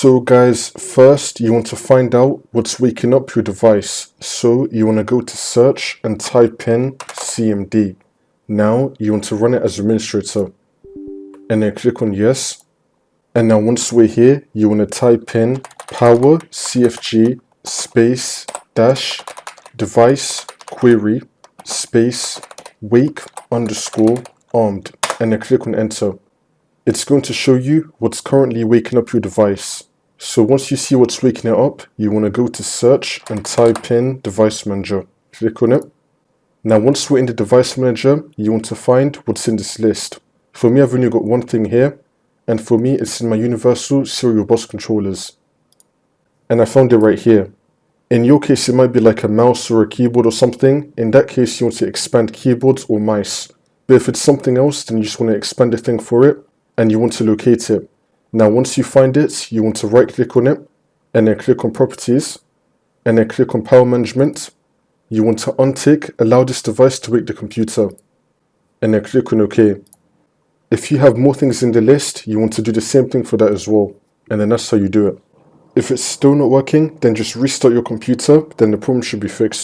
So guys, first you want to find out what's waking up your device. So you want to go to search and type in CMD. Now you want to run it as administrator and then click on yes. And now once we're here, you want to type in power cfg space dash device query space wake underscore armed and then click on enter. It's going to show you what's currently waking up your device. So once you see what's waking it up, you want to go to search and type in device manager. Click on it. Now once we're in the device manager, you want to find what's in this list. For me, I've only got one thing here, and for me it's in my universal serial bus controllers. And I found it right here. In your case, it might be like a mouse or a keyboard or something. In that case, you want to expand keyboards or mice. But if it's something else, then you just want to expand the thing for it, and you want to locate it. Now once you find it, you want to right click on it and then click on properties and then click on power management. You want to untick allow this device to wake the computer and then click on OK. If you have more things in the list, you want to do the same thing for that as well, and then that's how you do it. If it's still not working, then just restart your computer, then the problem should be fixed.